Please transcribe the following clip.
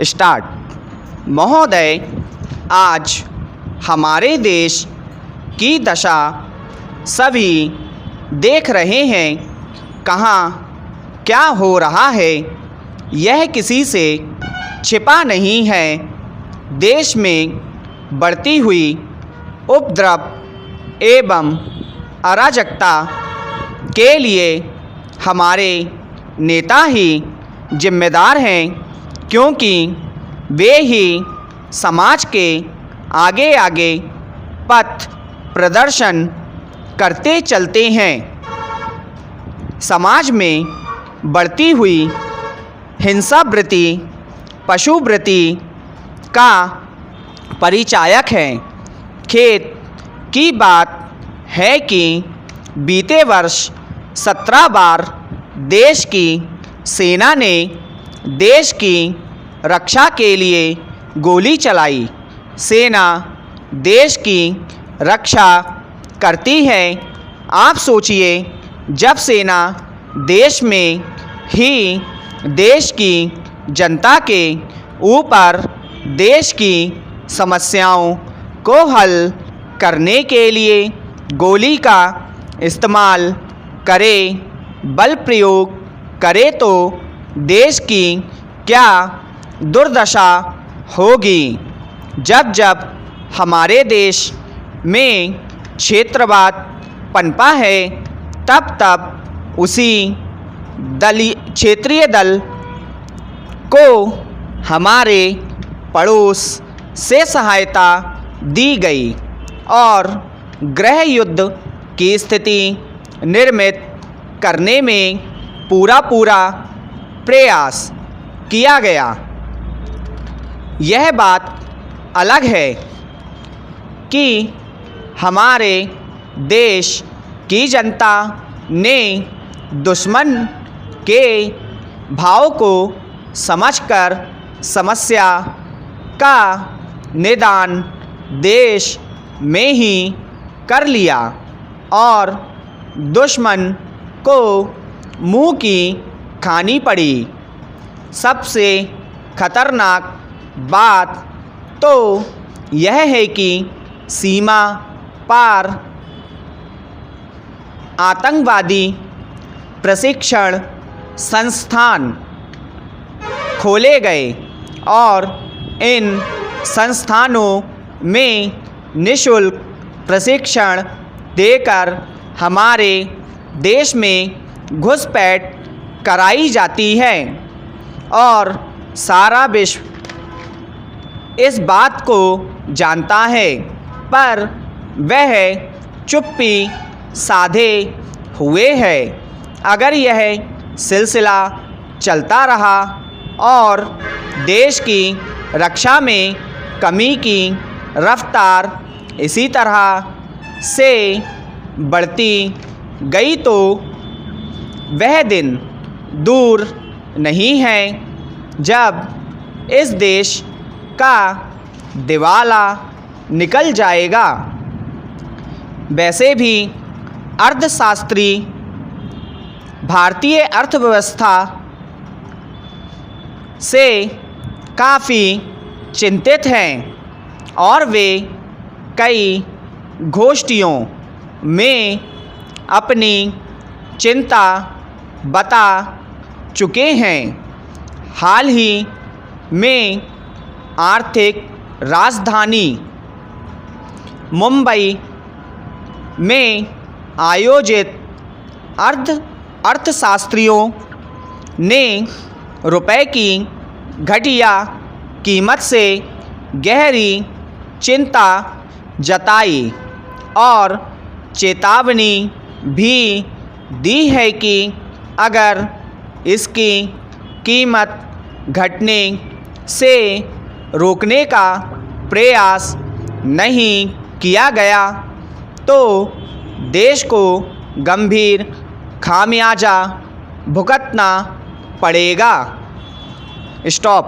Start. महोदय, आज हमारे देश की दशा सभी देख रहे हैं। कहाँ क्या हो रहा है यह किसी से छिपा नहीं है। देश में बढ़ती हुई उपद्रव एवं अराजकता के लिए हमारे नेता ही जिम्मेदार हैं, क्योंकि वे ही समाज के आगे आगे पथ प्रदर्शन करते चलते हैं। समाज में बढ़ती हुई हिंसावृत्ति पशुवृत्ति का परिचायक है। खेद की बात है कि बीते वर्ष 17 बार देश की सेना ने देश की रक्षा के लिए गोली चलाई। सेना देश की रक्षा करती है। आप सोचिए, जब सेना देश में ही देश की जनता के ऊपर देश की समस्याओं को हल करने के लिए गोली का इस्तेमाल करे, बल प्रयोग करे, तो देश की क्या दुर्दशा होगी। जब जब हमारे देश में क्षेत्रवाद पनपा है, तब तब उसी क्षेत्रीय दल को हमारे पड़ोस से सहायता दी गई और गृह युद्ध की स्थिति निर्मित करने में पूरा प्रयास किया गया। यह बात अलग है कि हमारे देश की जनता ने दुश्मन के भाव को समझकर समस्या का निदान देश में ही कर लिया और दुश्मन को मुंह की खानी पड़ी। सबसे खतरनाक बात तो यह है कि सीमा पार आतंकवादी प्रशिक्षण संस्थान खोले गए और इन संस्थानों में निःशुल्क प्रशिक्षण देकर हमारे देश में घुसपैठ कराई जाती है और सारा विश्व इस बात को जानता है, पर वह चुप्पी साधे हुए है। अगर यह सिलसिला चलता रहा और देश की रक्षा में कमी की रफ्तार इसी तरह से बढ़ती गई, तो वह दिन दूर नहीं है जब इस देश का दिवाला निकल जाएगा। वैसे भी अर्थशास्त्री भारतीय अर्थव्यवस्था से काफ़ी चिंतित हैं और वे कई गोष्ठियों में अपनी चिंता बता चुके हैं। हाल ही में आर्थिक राजधानी मुंबई में आयोजित अर्थशास्त्रियों ने रुपए की घटिया कीमत से गहरी चिंता जताई और चेतावनी भी दी है कि अगर इसकी कीमत घटने से रोकने का प्रयास नहीं किया गया तो देश को गंभीर खामियाजा भुगतना पड़ेगा। स्टॉप।